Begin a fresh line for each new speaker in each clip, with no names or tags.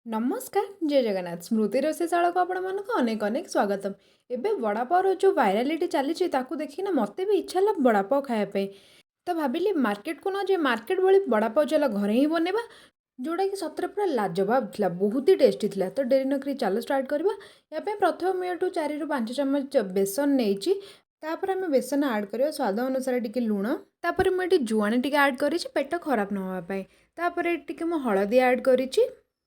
नमस्कार जय जगन्नाथ स्मृति रोषेशाला को आपण मानक अनेक अनेक स्वागतम। एबे वड़ापावर जो वायरलिटी चली देखिना मत भी इच्छा है वड़ापाव खायापी। तो भाविली मार्केट को न जे मार्केट भाई वड़ापाव चला घरे ही बनवा जोटा कि सतरे पूरा लाजवाब था बहुत ही टेस्टी था। तो डेरी नकरी चलो स्टार्ट करवा। या प्रथम मैं 4 ରୁ 5 चामच बेसन नहीं तापर आम बेसन आड कर स्वाद अनुसार टी लुण तापर मुझे जुआणी टी आड कर पेट खराब न होगापाई तापर टी हलदी आड करी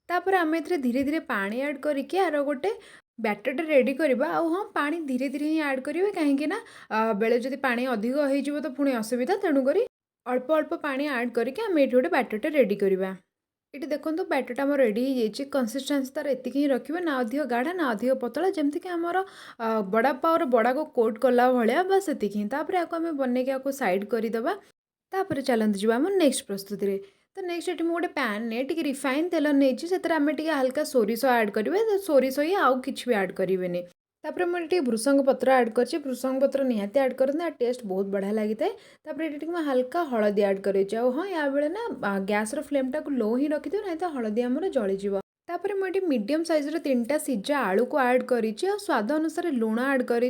तापर आम ए धीरे धीरे पानी आड करके आर गोटे बैटर रेडी करवा। हाँ पानी धीरे धीरे ही आड करेंगे कहीं बेले जब पानी अधिक हो तो पुणी असुविधा तेणुक अल्प अल्प पानी आड करके आम ये गोटे बैटरटे रेडी करवा। ये देखो बैटरटा आम रेडी हो जाए कंसिस्टेंसी तार एति ही रखिए ना अधिक गाढ़ा ना अधिक पतला जमीक आमर बड़ा पावर बड़ा को कोट कला भाया बस ये तापर आपको आम बनईक आपको सैड करदे। तापर चलते जी आम नेक्स्ट प्रस्तुति रे। तो नेक्स्ट ये गोटे पैन ने टी रिफाइन तेल नहीं से आम टे हल्का सोरिष आड करेंगे सोरिष ही आउ कि भी आड करेंगे। तापर मुझे भृषंग पत्र आड कर भृषंग पत्र निहाती आड करते टेस्ट बहुत बढ़िया लगी था। तापर ये हल्का हलदी आड कर हाँ या बेले ना गैस फ्लेमटा को लो ही रखी ना तो हलदी आमर जलीज। तापर मुझे मीडियम साइज 3टा सिझा आलू को आड कर स्वाद अनुसार लुण आड कर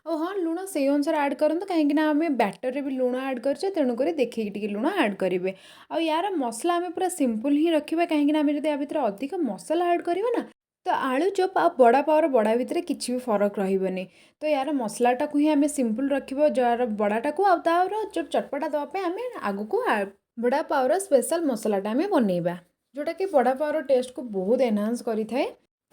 हाँ लुण से अनुसार आड करूँ कहीं आम बैटर भी लुण आड कर तेणुक देखिए लुण आड करेंगे। आ यार मसला आम पूरा सिंपल ही रखा कहीं आम जो या भर अधिक मसला आड करवा ना तो आलू चॉप आ बड़ा पावर बड़ा भितर किसी भी फरक रही। तो यार मसलाटा को ही आम सिंपल रखा जार बड़ाटा को आर जो चटपटा देवाई आम आग को बड़ा पावर स्पेशल मसलाटा आम बनइबा जोटा कि बड़ा पावर टेस्ट को बहुत एनहांस करें।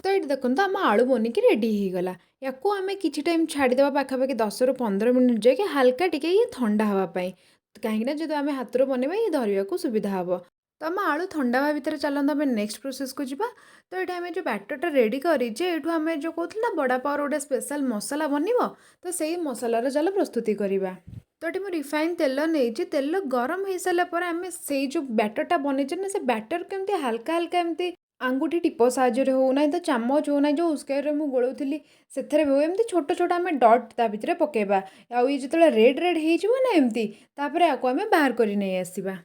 तो ये देखो आम आलू बनिकी रेडी हो गला या आम कि टाइम छाड़ीदे पाखापाखि 10 ରୁ 15 मिनट जाए हाल्का टी ये ठंडा हाँपाई कहीं जो आम हाथ बनवा ये धरने को सुविधा हम। तो आम आलू ठंडा हाँ भितर चलते आम नेक्स्ट प्रोसेस को जी। तो ये आम जो बैटरटा रेडी करें आम जो कहते बड़ा पावर गोटे स्पेशल मसला बनव तो से मसलार चल प्रस्तुति करवा। तो ये मुझे रिफाइन तेल नहीं तेल गरम हो सारापर आम से जो बैटरटा बनई ना से बैटर केमती हल्का हल्का एमती आंगुठी टिप साहाଯ୍य हो ना तो चामच हो ना जो उस्कायर मुझे गोलाऊली से एमती छोट छोट आम डट ता भर पकेबा आउ ये जो रेड रेड हो ना एमती तापर आपको आम बाहर कर नहीं आसवा।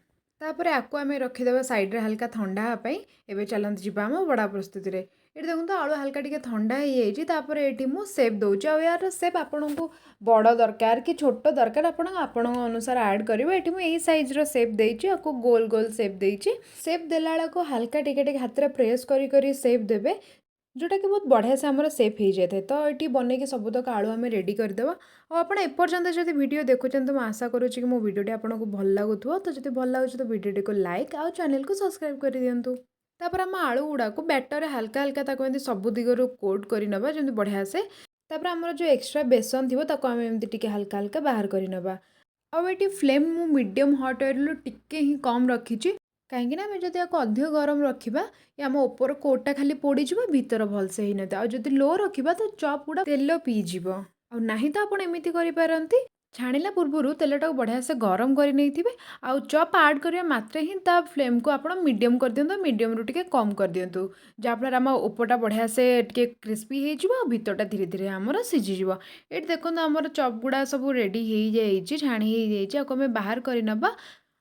तापर आपको आम रखीदे साइड्रे हल्का ठंडा हाँपाई। एवं चलते जी आम बड़ा प्रस्तुति रे। ये देखो आलू हल्का टी ठंडा हो ये मुझे सेप दूसरी यार सेप आपन को बड़ दरकार कि छोट दरकार आपण अनुसार आड करेंगे। ये मुझे सैज्र सेप देती आपको गोल गोल सेप देती सेप देला को हल्का टिके हाथ में प्रेस करी सेप देवे जोटा कि बहुत बढ़िया से आमर सेफ हो जाए। तो ये बनईक सबुतक आलू आम रेडी करदे और आप एपर्यंत जब वीडियो देखुं तो मुझे आशा करुँची कि मो वीडियोटी आपको भल लगुव। तो जब भल लगे तो वीडियोटी को लाइक आउ चैनल को सब्सक्राइब कर दिंतु। तापर आम आलू गुड़ा को बैटर हल्का हल्का ताको सब दिगरू कोट कर नवा जमी बढ़िया से। तापर आमर जो एक्स्ट्रा बेसन थी आम एमती हल्का हल्का बाहर कर नवा। आउ ये फ्लेम मु मीडियम हट ऑयल टिके ही कम रखी कहीं आम जब अधिक गरम रखा आम ऊपर कोटा खाली पोड़ीज भितर भलसे ही ना जब लो रखा तो चॉप गुड़ा तेल पीज ना तो आप एमती करपारती छाणिला पूर्व तेलटा को बढ़िया से गरम कर नहीं थे आउ चॉप आड करने मात्रे ही ता फ्लेम को आप मीडियम कर दिंतु मीडियम रू टे कम कर दिंतु जहाँफल आम ऊपरटा बढ़िया से टे क्रिस्पी हो भितरटा धीरे धीरे आमर सीझीज। ये देखो आमर चॉप गुड़ा सब रेडी हो छाणी हो आम बाहर कर नवा।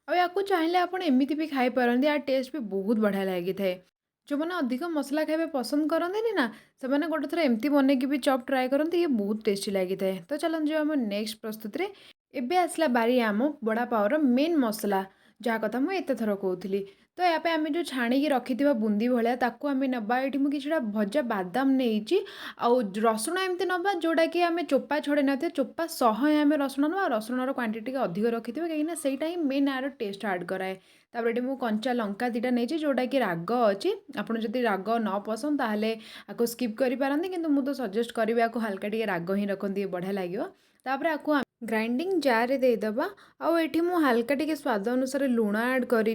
और या चाहिए आप एमती भी खाई पारती यार टेस्ट भी बहुत बढ़िया लगी थाए। जो मैंने अधिक मसला खाଇବା पसंद करते ना से मैंने गोटे थर एमती बनईक भी चॉप ट्राए करते ये बहुत टेस्टी लगी थाए। तो चलते जो आम नेक्स्ट प्रस्तुति रे। एबे आसला बारी आम बड़ा पावर मेन मसला जहाँ कथा मुझे एत थर कहूली। तो यहाँ आम जो छाणिकी रखि बुंदी भाया ताकू आम नवा ये कि भजा बादाम नहीं आउ रसुण एमती नवा जोटा कि आम चोपा छड़े ना चोपा सह आम रसुण नवा रसुणर क्वांटिटी अधिक रखि कहीं सेटा ही मेन आर टेस्ट आड कराए। तापर ये कंचा लंका दुटा नहीं जोटा कि राग अच्छी आपड़ जदि राग न पसंद ताहले आपको स्किप करें कि मुझे तो सजेस्ट करी आपको हल्का टे राग ही रखती बढ़िया लगे। तापर आपको ग्राइंडिंग जार देदेबा आउ ये हल्का टे स्वाद अनुसार लुण आड करी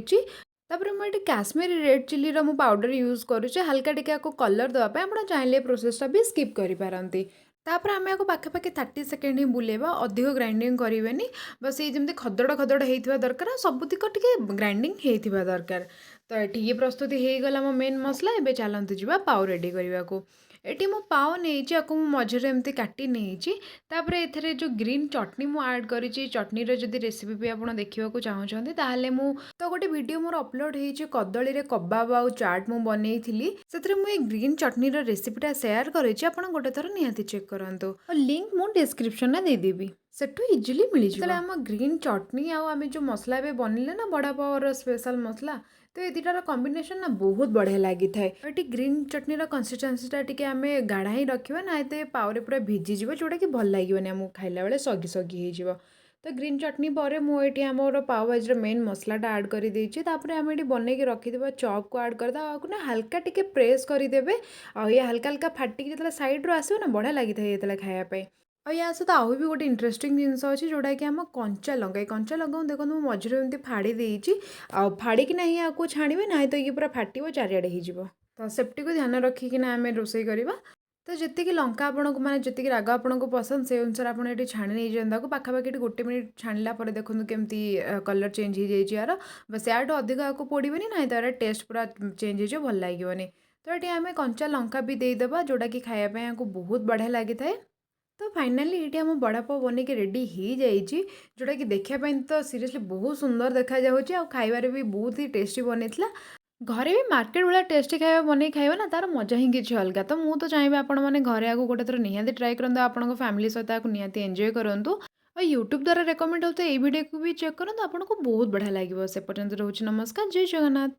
तापर मुझे काश्मीरी रेड चिल्ली मु पाउडर यूज करुचे हल्का टे आपको कलर देवाई आप चाहिए प्रोसेसटा भी स्किप करें। तापर आम आपको पाखापाखि 30 सेकेंड ही बुलेवा अधिक ग्राइंडिंग करें बस ये जमी खदड़ खदड़ होता दरकार सबुतिक टे ग्राइंडिंग होता दरकार। ତ ଏଠିକି ପ୍ରସ୍ତୁତି ହେଇଗଲା ମୋ ମେନ୍ ମସଲା। ଏବେ ଚାଲନ୍ତୁ ଯିବା ପାଓ ରେଡ଼ି କରିବାକୁ। ଏଠି ମୁଁ ପାଓ ନେଇଛି, ଆକୁ ମୁଁ ମଝିରେ ଏମିତି କାଟି ନେଇଛି। ତାପରେ ଏଥିରେ ଯେଉଁ ଗ୍ରୀନ୍ ଚଟନି ମୁଁ ଆଡ଼୍ କରିଛି, ଚଟନିର ଯଦି ରେସିପି ବି ଆପଣ ଦେଖିବାକୁ ଚାହୁଁଛନ୍ତି ତାହେଲେ ମୁଁ ତ ଗୋଟେ ଭିଡ଼ିଓ ମୋର ଅପଲୋଡ଼ ହେଇଛି, କଦଳୀରେ କବାବ ଆଉ ଚାଟ୍ ମୁଁ ବନେଇଥିଲି। ସେଥିରେ ମୁଁ ଏଇ ଗ୍ରୀନ୍ ଚଟନିର ରେସିପିଟା ସେୟାର କରିଛି, ଆପଣ ଗୋଟେ ଥର ନିହାତି ଚେକ୍ କରନ୍ତୁ। ଆଉ ଲିଙ୍କ୍ ମୁଁ ଡିସ୍କ୍ରିପ୍ସନରେ ଦେଇଦେବି, ସେଠୁ ଇଜିଲି ମିଳିଯିବ। ଯେତେବେଳେ ଆମ ଗ୍ରୀନ୍ ଚଟନି ଆଉ ଆମେ ଯେଉଁ ମସଲା ଏବେ ବନେଇଲେ ନା ବଡ଼ା ପାଓର ସ୍ପେଶାଲ ମସଲା, ତ ଏ ଦୁଇଟାର କମ୍ବିନେସନ୍ ନା ବହୁତ ବଢ଼ିଆ ଲାଗିଥାଏ। ଏଠି ଗ୍ରୀନ୍ ଚଟନିର କନସିଷ୍ଟେନ୍ସିଟା ଟିକେ ଆମେ ଗାଢ଼ା ହିଁ ରଖିବା, ନା ଏତେ ପାଓରେ ପୁରା ଭିଜିଯିବ, ଯେଉଁଟାକି ଭଲ ଲାଗିବନି ଆମକୁ ଖାଇଲା ବେଳେ, ସଗି ସଗି ହେଇଯିବ। ତ ଗ୍ରୀନ୍ ଚଟନି ପରେ ମୁଁ ଏଠି ଆମର ପାଓ ଭାଜିର ମେନ୍ ମସଲାଟା ଆଡ଼୍ କରିଦେଇଛି। ତାପରେ ଆମେ ଏଠି ବନେଇକି ରଖିଥିବା ଚପ୍କୁ ଆଡ଼୍ କରିଦେବା, ଆକୁ ନା ହାଲକା ଟିକେ ପ୍ରେସ୍ କରିଦେବେ। ଆଉ ଇଏ ହାଲକା ହାଲକା ଫାଟିକି ଯେତେବେଳେ ସାଇଡ଼୍ରୁ ଆସିବ ନା, ବଢ଼ିଆ ଲାଗିଥାଏ ଯେତେବେଳେ ଖାଇବା ପାଇଁ। ଆଉ ୟା ସହିତ ଆହୁରି ବି ଗୋଟେ ଇଣ୍ଟରେଷ୍ଟିଂ ଜିନିଷ ଅଛି, ଯେଉଁଟାକି ଆମ କଞ୍ଚା ଲଙ୍କା। ଏ କଞ୍ଚା ଲଙ୍କାକୁ ଦେଖନ୍ତୁ ମୁଁ ମଝିରେ ଏମିତି ଫାଡ଼ି ଦେଇଛି। ଆଉ ଫାଡ଼ିକିନା ହିଁ ଆକୁ ଛାଣିବେ, ନାହିଁ ତ ଇଏ ପୁରା ଫାଟିବ, ଚାରିଆଡ଼େ ହେଇଯିବ। ତ ସେଫ୍ଟିକୁ ଧ୍ୟାନ ରଖିକିନା ଆମେ ରୋଷେଇ କରିବା। ତ ଯେତିକି ଲଙ୍କା ଆପଣଙ୍କୁ, ମାନେ ଯେତିକି ରାଗ ଆପଣଙ୍କୁ ପସନ୍ଦ, ସେଇ ଅନୁସାରେ ଆପଣ ଏଠି ଛାଣି ନେଇଯାଆନ୍ତୁ ତାକୁ। ପାଖାପାଖି ଏଠି 1 ମିନିଟ୍ ଛାଣିଲା ପରେ ଦେଖନ୍ତୁ କେମିତି କଲର୍ ଚେଞ୍ଜ ହେଇଯାଇଛି ୟାର। ବାସ୍ ୟାଠୁ ଅଧିକ ଆକୁ ପୋଡ଼ିବେନି, ନାହିଁ ତ ୟାର ଟେଷ୍ଟ ପୁରା ଚେଞ୍ଜ ହେଇଯିବ, ଭଲ ଲାଗିବନି। ତ ଏଠି ଆମେ କଞ୍ଚା ଲଙ୍କା ବି ଦେଇଦେବା, ଯେଉଁଟାକି ଖାଇବା ପାଇଁ ଆକୁ ବହୁତ ବଢ଼ିଆ ଲାଗିଥାଏ। ତ ଫାଇନାଲି ଏଇଠି ଆମ ବଡ଼ାପାଓ ବନେଇକି ରେଡ଼ି ହେଇଯାଇଛି, ଯେଉଁଟାକି ଦେଖିବା ପାଇଁ ତ ସିରିୟସଲି ବହୁତ ସୁନ୍ଦର ଦେଖାଯାଉଛି, ଆଉ ଖାଇବାରେ ବି ବହୁତ ହି ଟେଷ୍ଟି ବନେଇଥିଲା। ଘରେ ବି ମାର୍କେଟ ଭଳିଆ ଟେଷ୍ଟି ଖାଇବା ବନେଇ ଖାଇବା ନା, ତାର ମଜା ହିଁ କିଛି ଅଲଗା। ତ ମୁଁ ତ ଚାହିଁବି ଆପଣମାନେ ଘରେ ଆକୁ ଗୋଟେ ଥର ନିହାତି ଟ୍ରାଏ କରନ୍ତୁ, ଆପଣଙ୍କ ଫ୍ୟାମିଲି ସହିତ ଆକୁ ନିହାତି ଏନ୍ଜୟ କରନ୍ତୁ। ଆଉ ୟୁଟ୍ୟୁବ୍ ଦ୍ୱାରା ରେକମେଣ୍ଡ ହେଉଥିବା ଏଇ ଭିଡ଼ିଓକୁ ବି ଚେକ୍ କରନ୍ତୁ, ଆପଣଙ୍କୁ ବହୁତ ବଢ଼ିଆ ଲାଗିବ। ସେ ପର୍ଯ୍ୟନ୍ତ ରହୁଛି, ନମସ୍କାର, ଜୟ ଜଗନ୍ନାଥ।